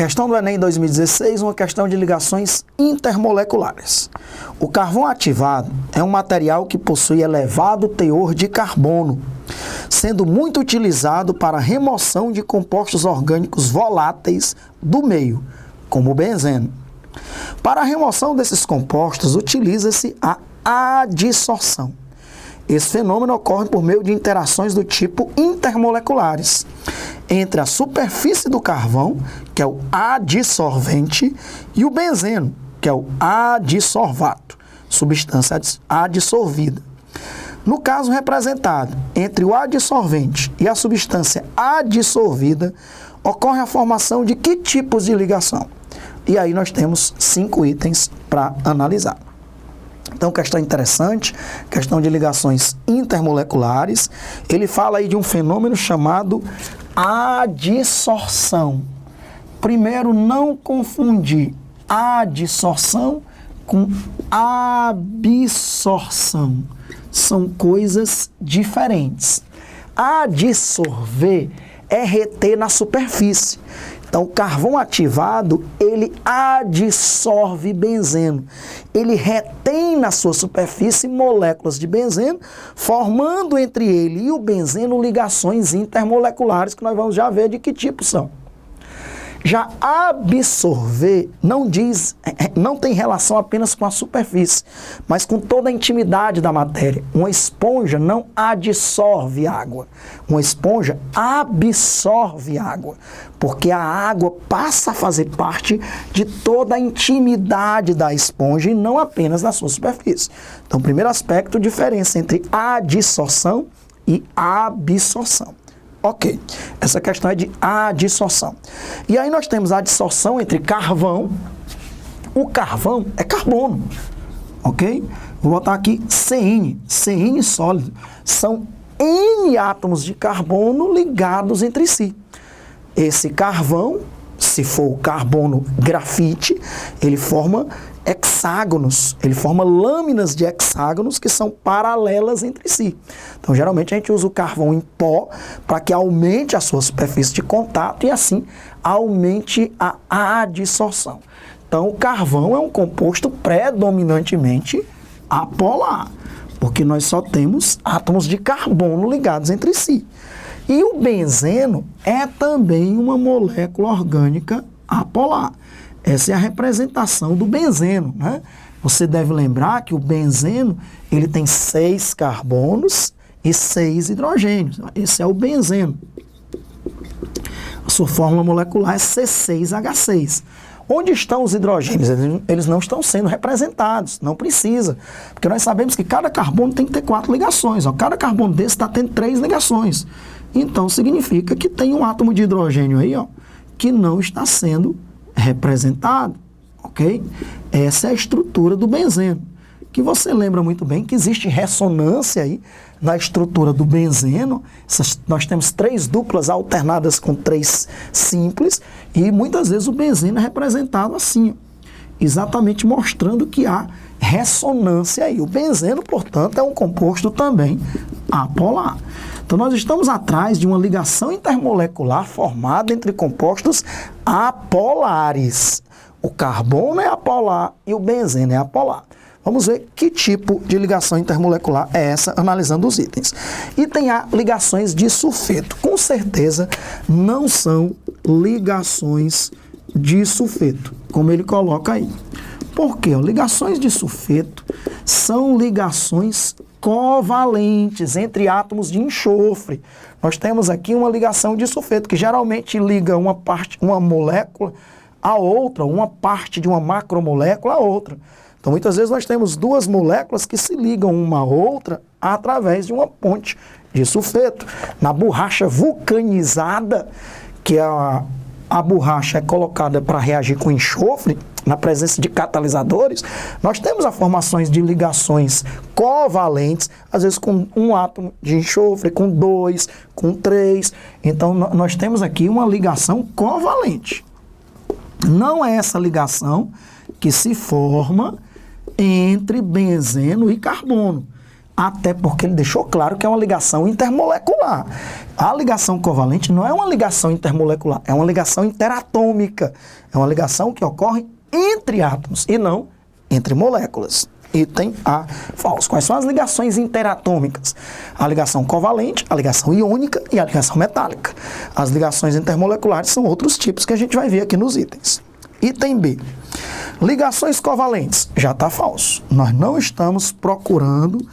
Questão do Enem 2016, uma questão de ligações intermoleculares. O carvão ativado é um material que possui elevado teor de carbono, sendo muito utilizado para a remoção de compostos orgânicos voláteis do meio, como o benzeno. Para a remoção desses compostos, utiliza-se a adsorção. Esse fenômeno ocorre por meio de interações do tipo intermoleculares entre a superfície do carvão, que é o adsorvente, e o benzeno, que é o adsorvato, substância adsorvida. No caso representado entre o adsorvente e a substância adsorvida, ocorre a formação de que tipos de ligação? E aí nós temos 5 itens para analisar. Então, questão interessante, questão de ligações intermoleculares. Ele fala aí de um fenômeno chamado adsorção. Primeiro, não confundir adsorção com absorção. São coisas diferentes. Adsorver é reter na superfície. Então, o carvão ativado, ele adsorve benzeno. Ele retém na sua superfície moléculas de benzeno, formando entre ele e o benzeno ligações intermoleculares, que nós vamos já ver de que tipo são. Já absorver não tem relação apenas com a superfície, mas com toda a intimidade da matéria. Uma esponja não adsorve água. Uma esponja absorve água, porque a água passa a fazer parte de toda a intimidade da esponja e não apenas da sua superfície. Então, primeiro aspecto, diferença entre adsorção e absorção. Ok, essa questão é de adsorção. E aí nós temos a adsorção entre carvão. O carvão é carbono, ok? Vou botar aqui CN sólido. São N átomos de carbono ligados entre si. Esse carvão, se for o carbono grafite, ele forma hexágonos, ele forma lâminas de hexágonos que são paralelas entre si. Então, geralmente, a gente usa o carvão em pó para que aumente a sua superfície de contato e, assim, aumente a adsorção. Então, o carvão é um composto predominantemente apolar, porque nós só temos átomos de carbono ligados entre si. E o benzeno é também uma molécula orgânica apolar. Essa é a representação do benzeno, né? Você deve lembrar que o benzeno, ele tem 6 carbonos e 6 hidrogênios. Esse é o benzeno. A sua fórmula molecular é C6H6. Onde estão os hidrogênios? Eles não estão sendo representados, não precisa. Porque nós sabemos que cada carbono tem que ter 4 ligações. Ó. Cada carbono desse está tendo 3 ligações. Então, significa que tem um átomo de hidrogênio aí, ó, que não está sendo representado, ok? Essa é a estrutura do benzeno, que você lembra muito bem que existe ressonância aí na estrutura do benzeno. Nós temos 3 duplas alternadas com 3 simples, e muitas vezes o benzeno é representado assim, ó, exatamente mostrando que há ressonância aí. O benzeno, portanto, é um composto também apolar. Então, nós estamos atrás de uma ligação intermolecular formada entre compostos apolares. O carbono é apolar e o benzeno é apolar. Vamos ver que tipo de ligação intermolecular é essa, analisando os itens. Item A, ligações de sulfeto. Com certeza, não são ligações de sulfeto, como ele coloca aí. Por quê? Ligações de sulfeto são ligações covalentes entre átomos de enxofre. Nós temos aqui uma ligação de sulfeto, que geralmente liga uma molécula a outra, uma parte de uma macromolécula a outra. Então, muitas vezes nós temos 2 moléculas que se ligam uma a outra através de uma ponte de sulfeto. Na borracha vulcanizada, que a borracha é colocada para reagir com enxofre, na presença de catalisadores, nós temos as formações de ligações covalentes, às vezes com um átomo de enxofre, com 2, com 3. Então, nós temos aqui uma ligação covalente. Não é essa ligação que se forma entre benzeno e carbono. Até porque ele deixou claro que é uma ligação intermolecular. A ligação covalente não é uma ligação intermolecular, é uma ligação interatômica. É uma ligação que ocorre entre átomos e não entre moléculas. Item A, falso. Quais são as ligações interatômicas? A ligação covalente, a ligação iônica e a ligação metálica. As ligações intermoleculares são outros tipos que a gente vai ver aqui nos itens. Item B. Ligações covalentes. Já está falso. Nós não estamos procurando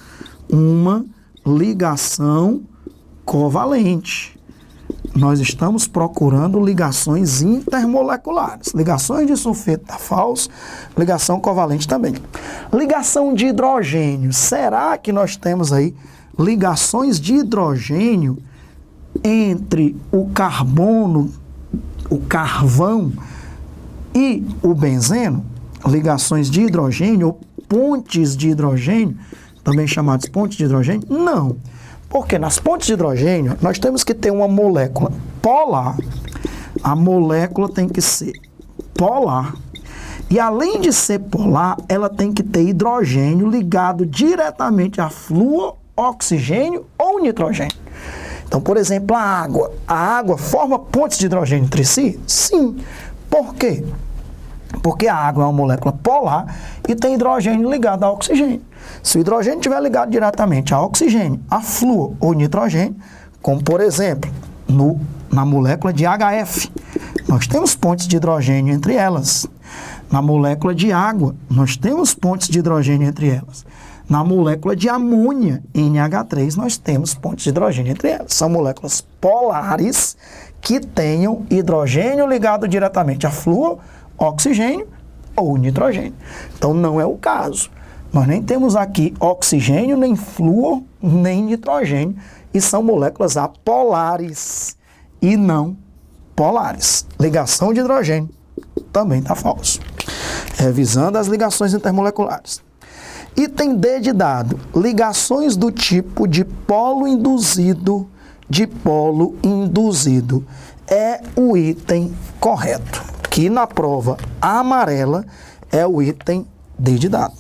uma ligação covalente. Nós estamos procurando ligações intermoleculares. Ligações de sulfeto está falso, ligação covalente também. Ligação de hidrogênio. Será que nós temos aí ligações de hidrogênio entre o carbono, o carvão e o benzeno? Ligações de hidrogênio ou pontes de hidrogênio, também chamadas pontes de hidrogênio? Não. Porque nas pontes de hidrogênio, nós temos que ter uma molécula polar. A molécula tem que ser polar. E além de ser polar, ela tem que ter hidrogênio ligado diretamente a flúor, oxigênio ou nitrogênio. Então, por exemplo, a água. A água forma pontes de hidrogênio entre si? Sim. Por quê? Porque a água é uma molécula polar e tem hidrogênio ligado a oxigênio. Se o hidrogênio estiver ligado diretamente a oxigênio, a flúor ou nitrogênio, como por exemplo, na molécula de HF, nós temos pontes de hidrogênio entre elas. Na molécula de água, nós temos pontes de hidrogênio entre elas. Na molécula de amônia, NH3, nós temos pontes de hidrogênio entre elas. São moléculas polares que tenham hidrogênio ligado diretamente a flúor, oxigênio ou nitrogênio. Então, não é o caso. Nós nem temos aqui oxigênio, nem flúor, nem nitrogênio. E são moléculas apolares e não polares. Ligação de hidrogênio também está falso. Revisando as ligações intermoleculares. Item D de dado. Ligações do tipo dipolo induzido, dipolo induzido. É o item correto. Que na prova amarela é o item D de dado.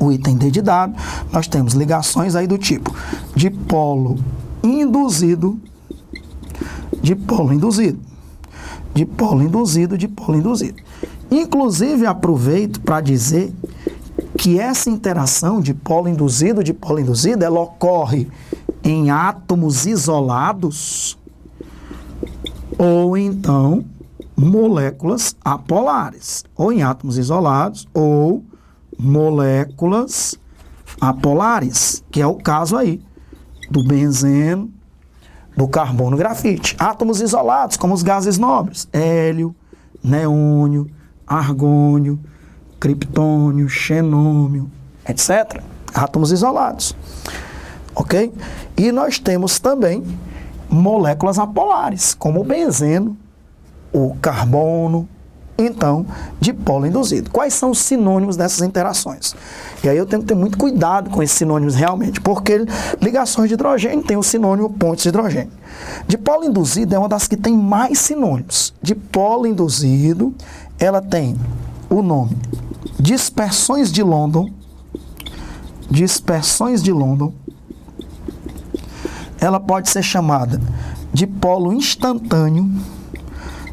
O item D de dado, nós temos ligações aí do tipo dipolo induzido, dipolo induzido, dipolo induzido, dipolo induzido. Inclusive, aproveito para dizer que essa interação dipolo induzido, ela ocorre em átomos isolados ou então moléculas apolares, ou em átomos isolados ou moléculas apolares, que é o caso aí do benzeno, do carbono grafite. Átomos isolados, como os gases nobres, hélio, neônio, argônio, criptônio, xenônio, etc. Átomos isolados, ok? E nós temos também moléculas apolares, como o benzeno, o carbono, então, dipolo induzido. Quais são os sinônimos dessas interações? E aí eu tenho que ter muito cuidado com esses sinônimos realmente, porque ligações de hidrogênio tem o sinônimo pontes de hidrogênio. Dipolo induzido é uma das que tem mais sinônimos. Dipolo induzido, ela tem o nome dispersões de London, dispersões de London. Ela pode ser chamada dipolo instantâneo,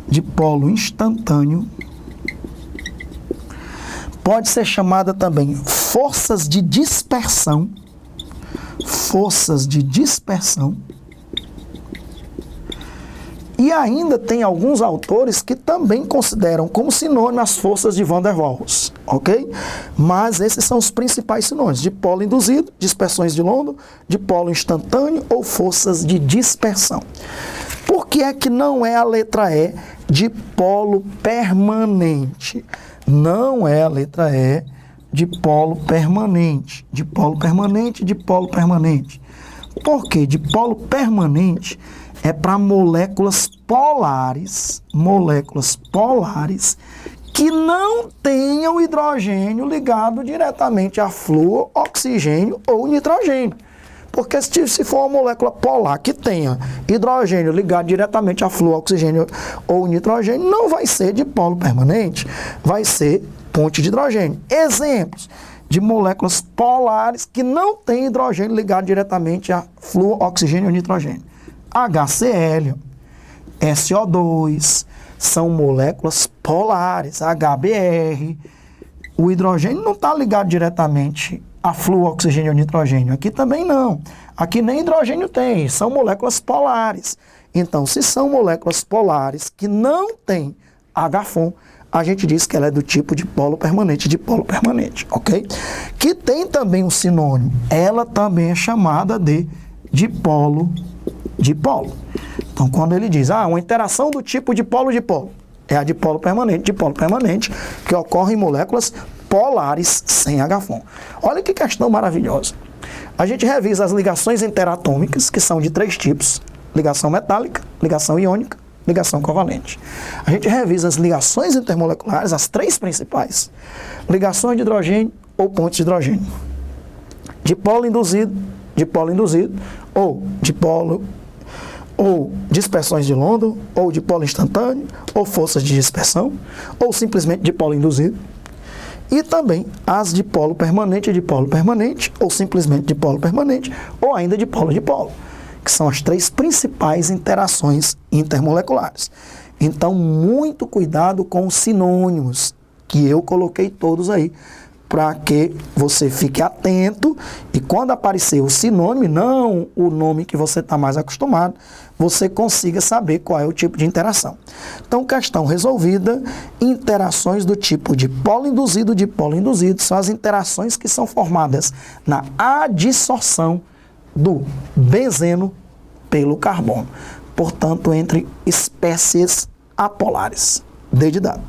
dipolo instantâneo. Pode ser chamada também forças de dispersão, forças de dispersão. E ainda tem alguns autores que também consideram como sinônimo as forças de Van der Waals, ok? Mas esses são os principais sinônimos: dipolo induzido, dispersões de London, dipolo instantâneo ou forças de dispersão. Por que é que não é a letra E, dipolo permanente? Não é a letra E, dipolo permanente. Dipolo permanente, dipolo permanente. Por quê? Dipolo permanente é para moléculas polares que não tenham hidrogênio ligado diretamente a flúor, oxigênio ou nitrogênio. Porque se for uma molécula polar que tenha hidrogênio ligado diretamente a flúor, oxigênio ou nitrogênio, não vai ser dipolo permanente, vai ser ponte de hidrogênio. Exemplos: de moléculas polares que não têm hidrogênio ligado diretamente a flúor, oxigênio ou nitrogênio. HCl, SO2, são moléculas polares, HBr. O hidrogênio não está ligado diretamente a flúor, oxigênio ou nitrogênio. Aqui também não. Aqui nem hidrogênio tem, são moléculas polares. Então, se são moléculas polares que não têm H-FON, a gente diz que ela é do tipo de polo permanente, ok? Que tem também um sinônimo. Ela também é chamada de dipolo. Então, quando ele diz, uma interação do tipo dipolo-dipolo, é a dipolo permanente, que ocorre em moléculas polares sem H-FON. Olha que questão maravilhosa. A gente revisa as ligações interatômicas, que são de 3 tipos: ligação metálica, ligação iônica, ligação covalente. A gente revisa as ligações intermoleculares, as 3 principais: ligações de hidrogênio ou pontes de hidrogênio, dipolo induzido, ou dipolo, ou dispersões de London, ou dipolo instantâneo, ou forças de dispersão, ou simplesmente dipolo induzido. E também as dipolo permanente, ou simplesmente dipolo permanente, ou ainda dipolo-dipolo, que são as 3 principais interações intermoleculares. Então, muito cuidado com os sinônimos, que eu coloquei todos aí, para que você fique atento e quando aparecer o sinônimo, não o nome que você está mais acostumado, você consiga saber qual é o tipo de interação. Então, questão resolvida: interações do tipo dipolo induzido, são as interações que são formadas na adsorção do benzeno pelo carbono. Portanto, entre espécies apolares. D de dado.